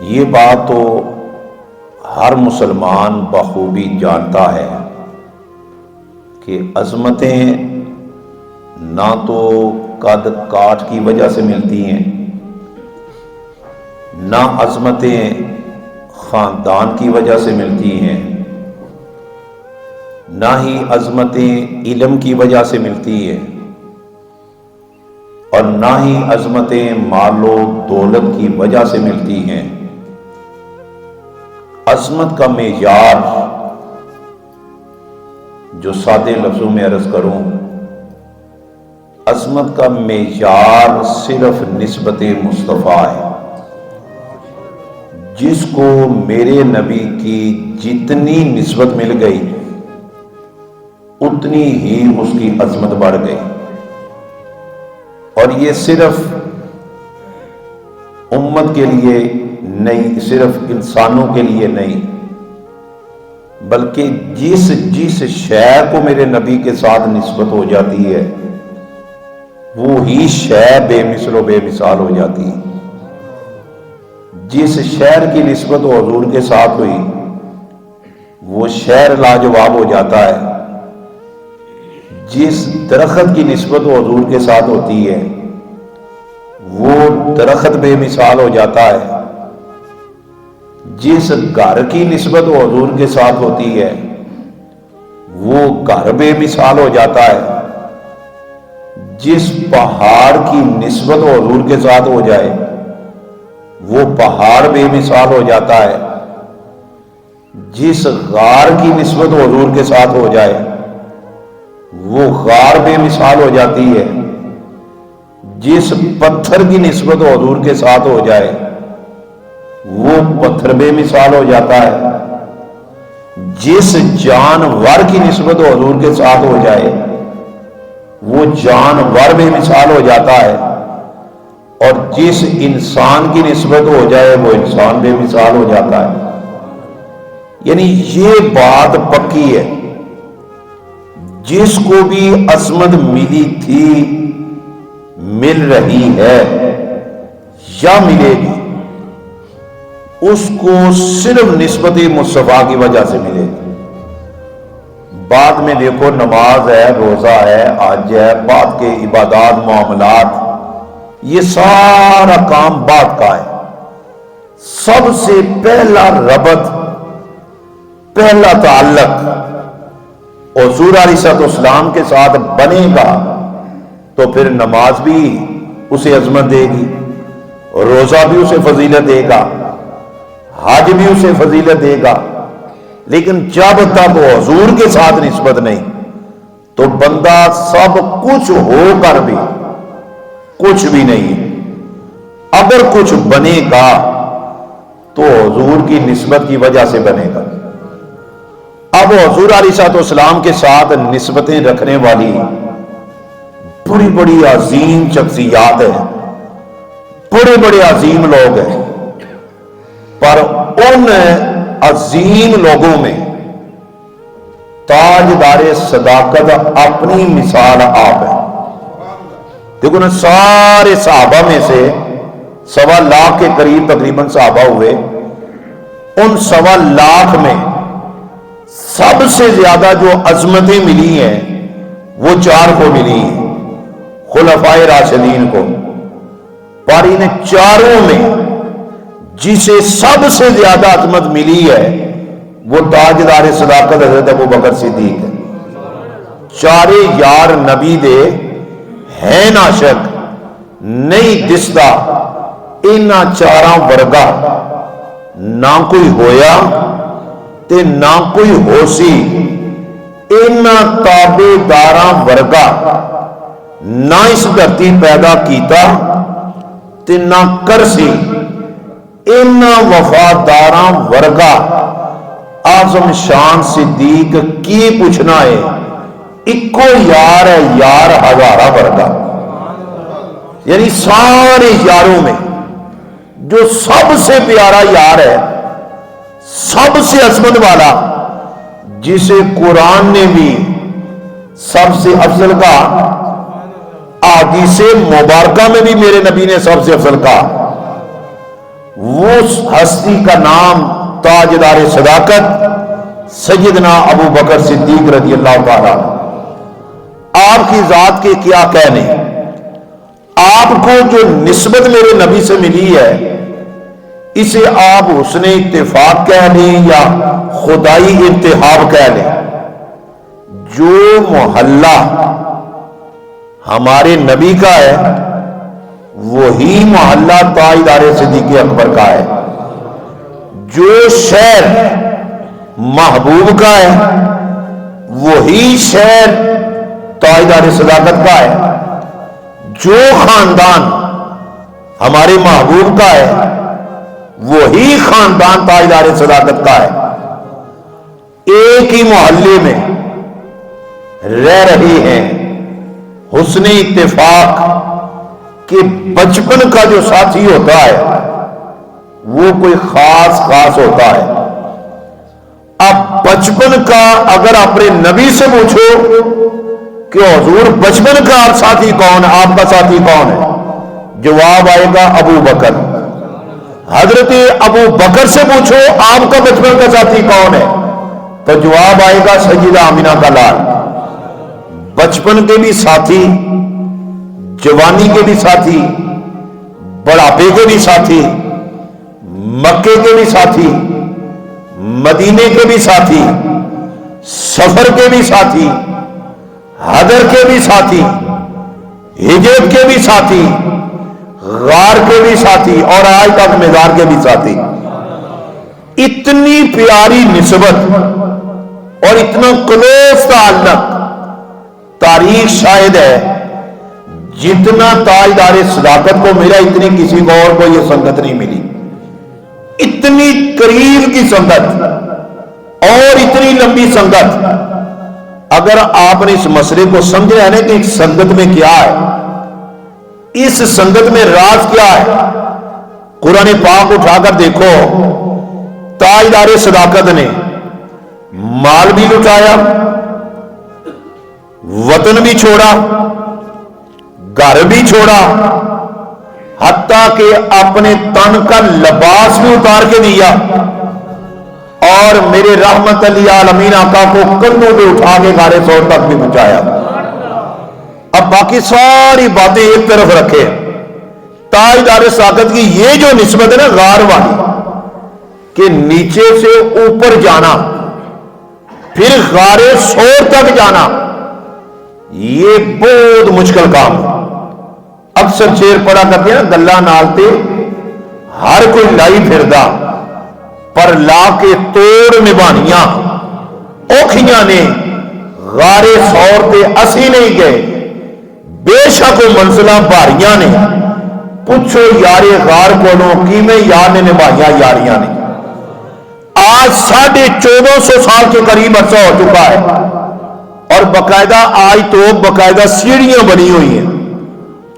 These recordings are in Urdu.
یہ بات تو ہر مسلمان بخوبی جانتا ہے کہ عظمتیں نہ تو قد کاٹ کی وجہ سے ملتی ہیں، نہ عظمتیں خاندان کی وجہ سے ملتی ہیں، نہ ہی عظمتیں علم کی وجہ سے ملتی ہیں، اور نہ ہی عظمتیں مال و دولت کی وجہ سے ملتی ہیں۔ عظمت کا معیار جو سادے لفظوں میں عرض کروں، عظمت کا معیار صرف نسبت مصطفیٰ ہے۔ جس کو میرے نبی کی جتنی نسبت مل گئی اتنی ہی اس کی عظمت بڑھ گئی، اور یہ صرف امت کے لیے نہیں، صرف انسانوں کے لیے نہیں، بلکہ جس شے کو میرے نبی کے ساتھ نسبت ہو جاتی ہے وہی شے بے مثل و بے مثال ہو جاتی ہے۔ جس شہر کی نسبت حضور کے ساتھ ہوئی وہ شہر لاجواب ہو جاتا ہے، جس درخت کی نسبت حضور کے ساتھ ہوتی ہے وہ درخت بے مثال ہو جاتا ہے، جس گھر کی نسبت حضور کے ساتھ ہوتی ہے وہ گھر بے مثال ہو جاتا ہے، جس پہاڑ کی نسبت حضور کے ساتھ ہو جائے وہ پہاڑ بے مثال ہو جاتا ہے، جس غار کی نسبت حضور کے ساتھ ہو جائے وہ غار بے مثال ہو جاتی ہے، جس پتھر کی نسبت حضور کے ساتھ ہو جائے وہ پتھر بے مثال ہو جاتا ہے، جس جانور کی نسبت حضور کے ساتھ ہو جائے وہ جانور بے مثال ہو جاتا ہے، اور جس انسان کی نسبت ہو جائے وہ انسان بے مثال ہو جاتا ہے۔ یعنی یہ بات پکی ہے، جس کو بھی عظمت ملی تھی، مل رہی ہے یا ملے گی، اس کو صرف نسبت مصطفیٰ کی وجہ سے ملے گی۔ بعد میں دیکھو نماز ہے، روزہ ہے، حج ہے، بعد کے عبادات، معاملات، یہ سارا کام بعد کا ہے۔ سب سے پہلا ربط، پہلا تعلق حضور علیہ السلام کے ساتھ بنے گا تو پھر نماز بھی اسے عظمت دے گی، روزہ بھی اسے فضیلت دے گا، حج بھی اسے فضیلت دے گا۔ لیکن جب تک حضور کے ساتھ نسبت نہیں تو بندہ سب کچھ ہو کر بھی کچھ بھی نہیں۔ اگر کچھ بنے گا تو حضور کی نسبت کی وجہ سے بنے گا۔ اب حضور علیہ السلام کے ساتھ نسبتیں رکھنے والی بڑی بڑی عظیم شخصیات ہیں، بڑے بڑے عظیم لوگ ہیں، پر ان عظیم لوگوں میں تاجدار صداقت اپنی مثال آپ ہے۔ دیکھو نا، سارے صحابہ میں سے 1.25 لاکھ کے قریب تقریباً صحابہ ہوئے، ان 1.25 لاکھ میں سب سے زیادہ جو عظمتیں ملی ہیں وہ 4 کو ملی ہیں، خلفائے راشدین کو، پر ان چاروں میں جسے سب سے زیادہ عظمت ملی ہے وہ تاجدار صداقت حضرت ابوبکر صدیق ہے۔ چارے یار نبی دے ہے ناشک نہیں دستا، انہاں چاراں ورگا نہ کوئی ہویا تے نہ کوئی ہو سی، انہاں تابع داراں ورگا نہ اس دھرتی پیدا کیتا تے نہ کر سی، انہاں وفاداراں ورگا اعظم شان صدیق کی پوچھنا ہے، اکو یار ہے یار ہزارہ ورگا۔ یعنی سارے یاروں میں جو سب سے پیارا یار ہے، سب سے عظمت والا، جسے قرآن نے بھی سب سے افضل کہا، احادیث مبارکہ میں بھی میرے نبی نے سب سے افضل کہا، وہ ہستی کا نام تاجدار صداقت سیدنا ابو بکر صدیق رضی اللہ تعالیٰ عنہ۔ آپ کی ذات کے کیا کہنے، آپ کو جو نسبت میرے نبی سے ملی ہے اسے آپ حسن اتفاق کہہ لیں یا خدائی انتخاب کہہ لیں۔ جو محلہ ہمارے نبی کا ہے وہی محلہ تاجدار صدیق اکبر کا ہے، جو شہر محبوب کا ہے وہی شہر تاجدار صداقت کا ہے، جو خاندان ہمارے محبوب کا ہے وہی خاندان تاجدار صداقت کا ہے۔ ایک ہی محلے میں رہ رہے ہیں، حسن اتفاق کہ بچپن کا جو ساتھی ہوتا ہے وہ کوئی خاص ہوتا ہے۔ اب بچپن کا اگر اپنے نبی سے پوچھو کہ حضور بچپن کا آپ ساتھی کون ہے، آپ کا ساتھی کون ہے، جواب آئے گا ابو بکر۔ حضرت ابو بکر سے پوچھو آپ کا بچپن کا ساتھی کون ہے تو جواب آئے گا سیدہ آمینہ کا لال۔ بچپن کے بھی ساتھی، جوانی کے بھی ساتھی، بڑھاپے کے بھی ساتھی، مکے کے بھی ساتھی، مدینے کے بھی ساتھی، سفر کے بھی ساتھی، حضر کے بھی ساتھی، ہجرت کے بھی ساتھی، غار کے بھی ساتھی اور آج تک مزار کے بھی ساتھی۔ اتنی پیاری نسبت اور اتنا کلوز تعلق تاریخ شاہد ہے، جتنا تاجدار صداقت کو ملا اتنی کسی کو اور کو یہ سنگت نہیں ملی۔ اتنی قریب کی سنگت اور اتنی لمبی سنگت، اگر آپ نے اس مسئلے کو سمجھا ہے نا کہ اس سنگت میں کیا ہے، اس سنگت میں راز کیا ہے، قرآن پاک اٹھا کر دیکھو۔ تاجدار صداقت نے مال بھی لٹایا، وطن بھی چھوڑا، گھر بھی چھوڑا، حتیٰ کہ اپنے تن کا لباس بھی اتار کے دیا اور میرے رحمت للعالمین آقا کو کندھوں پہ اٹھا کے غار ثور تک بھی پہنچایا۔ اب باقی ساری باتیں ایک طرف رکھے، تاجدار صداقت کی یہ جو نسبت ہے نا غار والی، کہ نیچے سے اوپر جانا پھر غار ثور تک جانا، یہ بہت مشکل کام ہے۔ اکثر شیر پڑا کرتے ہیں نا، گلا نالتے ہر کوئی لائی پھردا پر لا کے توڑ نبھانیاں اوکھیاں نے، غار ثور تے اسی نہیں گئے، بے شک منزلہ باریاں نے، پوچھو یارے غار کولوں کی میں یار نے نبھائیاں یاریاں نے۔ آج 1450 سال کے قریب عرصہ ہو چکا ہے اور باقاعدہ آج تو باقاعدہ سیڑھیاں بنی ہوئی ہیں،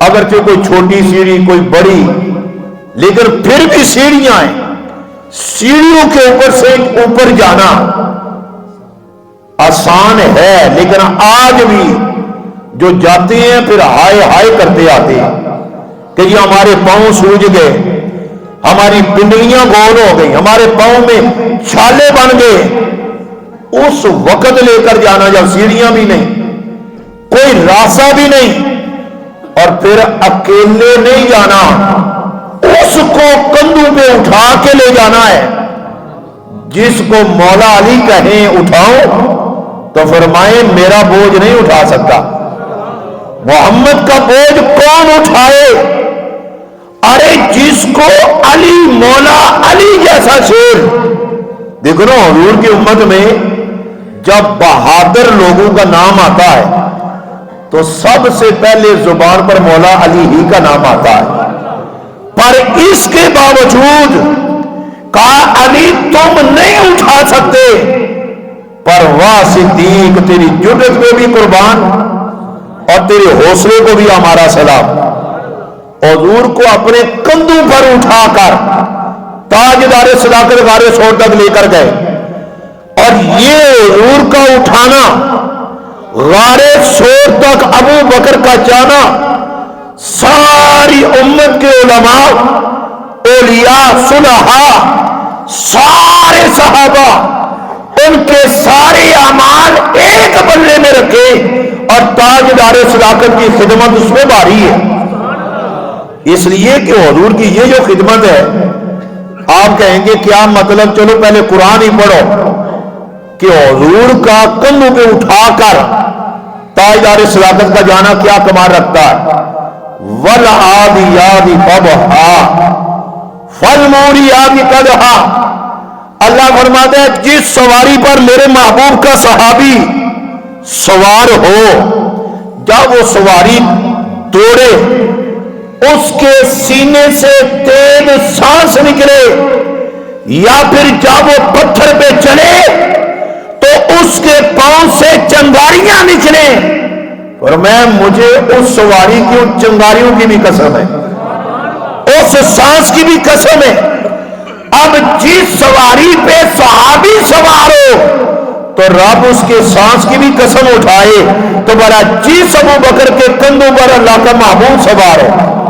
اگرچہ کوئی چھوٹی سیڑھی کوئی بڑی، لیکن پھر بھی سیڑھیاں ہیں۔ سیڑھیوں کے اوپر سے اوپر جانا آسان ہے، لیکن آج بھی جو جاتے ہیں پھر ہائے ہائے کرتے آتے ہیں کہ یہ ہمارے پاؤں سوج گئے، ہماری پنڈلیاں گول ہو گئی، ہمارے پاؤں میں چھالے بن گئے۔ اس وقت لے کر جانا جب سیڑھیاں بھی نہیں، کوئی راستہ بھی نہیں، اور پھر اکیلے نہیں جانا، اس کو کندھوں پہ اٹھا کے لے جانا ہے۔ جس کو مولا علی کہیں اٹھاؤ تو فرمائے میرا بوجھ نہیں اٹھا سکتا، محمد کا بوجھ کون اٹھائے؟ ارے جس کو علی مولا علی جیسا شیر، دیکھو نا حضور کی امت میں جب بہادر لوگوں کا نام آتا ہے تو سب سے پہلے زبان پر مولا علی ہی کا نام آتا ہے، پر اس کے باوجود کہا علی تم نہیں اٹھا سکتے، پر واہ صدیق تیری جرت پہ بھی قربان اور تیرے حوصلے کو بھی ہمارا سلام۔ حضور کو اپنے کندھوں پر اٹھا کر تاجدار صداقت غار ثور تک لے کر گئے، اور یہ حضور کا اٹھانا غار ثور تک ابو بکر کا جانا، ساری امت کے علماء اولیاء صلحاء سارے صحابہ ان کے سارے اعمال ایک بلے میں رکھے اور تاجدار صداقت کی خدمت اس میں بھاری ہے. اس لیے کہ حضور کی یہ جو خدمت ہے، آپ کہیں گے کیا مطلب؟ چلو پہلے قرآن ہی پڑھو کہ حضور کا کندھوں پہ اٹھا کر تاجدار صداقت کا جانا کیا کمال رکھتا ہے. وَالْعَادِيَاتِ ضَبْحًا فَالْمُورِيَاتِ قَدْحًا. اللہ فرماتا ہے جس سواری پر میرے محبوب کا صحابی سوار ہو، جب وہ سواری دوڑے اس کے سینے سے تیز سانس نکلے، یا پھر جب وہ پتھر پہ چڑھے تو اس کے پاؤں سے چنگاریاں نکلے، اور مجھے اس سواری کی ان چنگاریوں کی بھی قسم ہے، اس سانس کی بھی قسم ہے. اب جس سواری پہ صحابی سوار ہو تو رب اس کے سانس کی بھی قسم اٹھائے تو بڑا جس ابو بکر کے کندھوں پر اللہ کا محبوب سوار ہو.